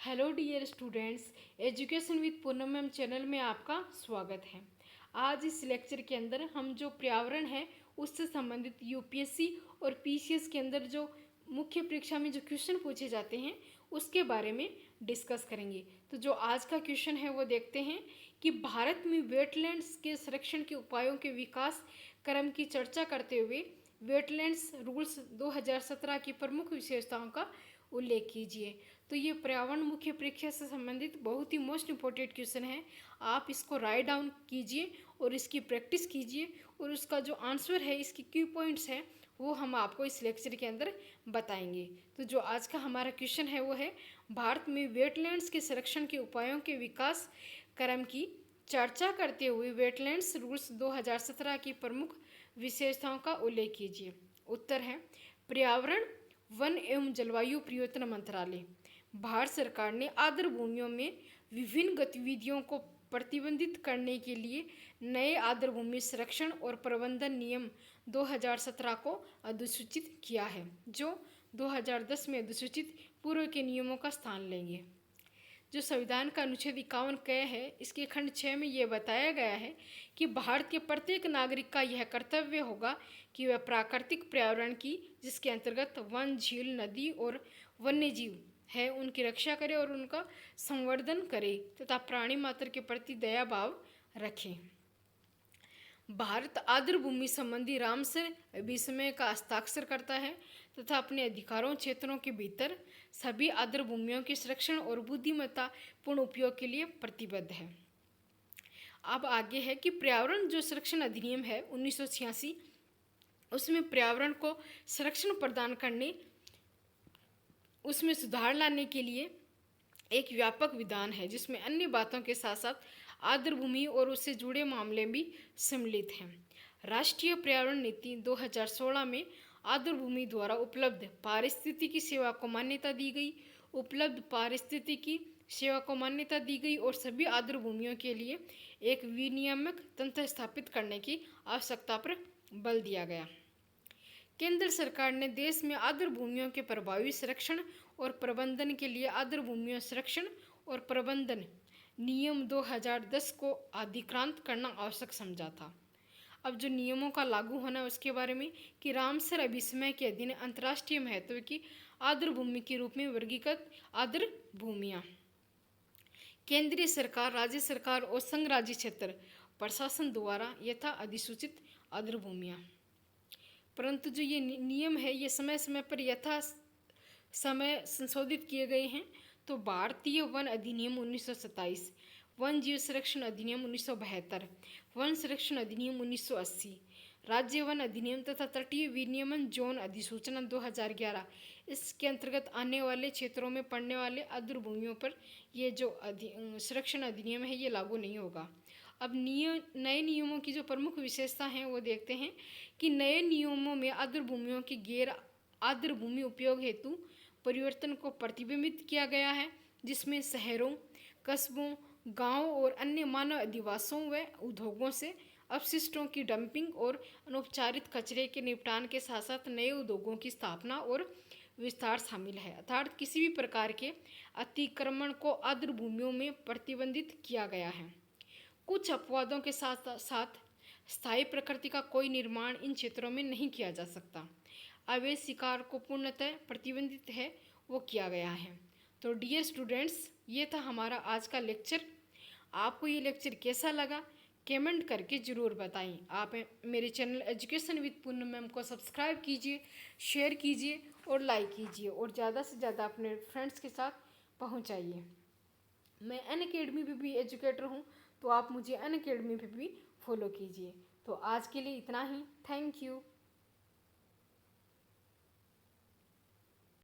Hello dear students, education with Poonam ma'am channel में आपका स्वागत है। आज इस लेक्चर के अंदर हम जो पर्यावरण है उससे संबंधित यूपीएससी और पीसीएस के अंदर जो मुख्य परीक्षा में जो क्वेश्चन पूछे जाते हैं उसके बारे में डिस्कस करेंगे। तो जो आज का क्वेश्चन है वो देखते हैं कि भारत में वेटलैंड्स के संरक्षण के उपायों के विकास क्रम की चर्चा करते हुए वेटलैंड्स रूल्स 2017 की प्रमुख विशेषताओं का उल्लेख कीजिए। तो ये पर्यावरण मुख्य परीक्षा से संबंधित बहुत ही मोस्ट इम्पोर्टेंट क्वेश्चन है। आप इसको राइट डाउन कीजिए और इसकी प्रैक्टिस कीजिए और उसका जो आंसर है, इसकी की पॉइंट्स हैं, वो हम आपको इस लेक्चर के अंदर बताएंगे। तो जो आज का हमारा क्वेश्चन है वो है भारत में वेटलैंड्स के संरक्षण के उपायों के विकास क्रम की चर्चा करते हुए वेटलैंड्स रूल्स 2017 की प्रमुख विशेषताओं का उल्लेख कीजिए। उत्तर है पर्यावरण, वन एवं जलवायु परिवर्तन मंत्रालय। भारत सरकार ने आर्द्र भूमियों में विभिन्न गतिविधियों को प्रतिबंधित करने के लिए नए आर्द्र भूमि संरक्षण और प्रबंधन नियम 2017 को अधिसूचित किया है, जो 2010 में अधिसूचित पूर्व के नियमों का स्थान लेंगे। जो संविधान का अनुच्छेद 51 क है, इसके खंड 6 में यह बताया गया है कि भारत के प्रत्येक नागरिक का यह कर्तव्य होगा कि वह प्राकृतिक पर्यावरण की, जिसके अंतर्गत वन, झील, नदी और वन्य जीव है, उनकी रक्षा करे और उनका संवर्धन करे तथा प्राणी मात्र के प्रति दया भाव रखें। भारत आर्द्र भूमि संबंधी रामसर अभिसमय का हस्ताक्षर करता है तथा अपने अधिकारों क्षेत्रों के भीतर सभी आर्द्र भूमियों के संरक्षण और बुद्धिमत्ता पूर्ण उपयोग के लिए प्रतिबद्ध है। अब आगे है कि पर्यावरण जो संरक्षण अधिनियम है 1986, उसमें पर्यावरण को संरक्षण प्रदान करने, उसमें सुधार लाने के लिए एक व्यापक विधान है, जिसमें अन्य बातों के साथ साथ आर्द्र भूमि और उससे जुड़े मामले भी सम्मिलित हैं। राष्ट्रीय पर्यावरण नीति 2016 में आर्द्र भूमि द्वारा उपलब्ध पारिस्थितिकी सेवा को मान्यता दी गई। उपलब्ध पारिस्थितिकी सेवा को मान्यता दी गई और सभी आर्द्र भूमियों के लिए एक विनियामक तंत्र स्थापित करने की आवश्यकता पर बल दिया गया। केंद्र सरकार ने देश में आर्द्र भूमियों के प्रभावी संरक्षण और प्रबंधन के लिए आर्द्र भूमियों संरक्षण और प्रबंधन नियम 2010 को अधिक्रांत करना आवश्यक समझा था। अब जो नियमों का लागू होना है उसके बारे में कि रामसर अभिसमय के अधीन अंतर्राष्ट्रीय महत्व की आर्द्र भूमि के रूप में वर्गीकृत आर्द्र भूमियाँ केंद्रीय सरकार, राज्य सरकार और संघ राज्य क्षेत्र प्रशासन द्वारा यथा अधिसूचित आर्द्र भूमियाँ। परंतु जो ये नियम है ये समय समय पर यथा समय संशोधित किए गए हैं। तो भारतीय वन अधिनियम 1927, वन जीव संरक्षण अधिनियम 1972, वन संरक्षण अधिनियम 1980, राज्य वन अधिनियम तथा तटीय विनियमन जोन अधिसूचना 2011, इसके अंतर्गत आने वाले क्षेत्रों में पड़ने वाले आर्द्र भूमियों पर ये जो संरक्षण अधिनियम है ये लागू नहीं होगा। अब नए नियमों की जो प्रमुख विशेषता हैं वो देखते हैं कि नए नियमों में आर्द्र भूमियों के गैर आर्द्र भूमि उपयोग हेतु परिवर्तन को प्रतिबिंबित किया गया है, जिसमें शहरों, कस्बों, गांवों और अन्य मानव अधिवासों व उद्योगों से अपशिष्टों की डंपिंग और अनौपचारिक कचरे के निपटान के साथ साथ नए उद्योगों की स्थापना और विस्तार शामिल है। अर्थात किसी भी प्रकार के अतिक्रमण को आर्द्र भूमियों में प्रतिबंधित किया गया है। कुछ अपवादों के साथ साथ स्थायी प्रकृति का कोई निर्माण इन क्षेत्रों में नहीं किया जा सकता। अवैध शिकार को पूर्णतः प्रतिबंधित है वो किया गया है। तो डियर स्टूडेंट्स, ये था हमारा आज का लेक्चर। आपको ये लेक्चर कैसा लगा कमेंट करके ज़रूर बताएं। आप मेरे channel education with Poonam ma'am को सब्सक्राइब कीजिए, शेयर कीजिए और लाइक कीजिए और ज़्यादा से ज़्यादा अपने फ्रेंड्स के साथ पहुँचाइए। मैं अनअकैडमी पे भी एजुकेटर हूँ, तो आप मुझे अनअकैडमी पे भी फॉलो कीजिए। तो आज के लिए इतना ही। Thank you.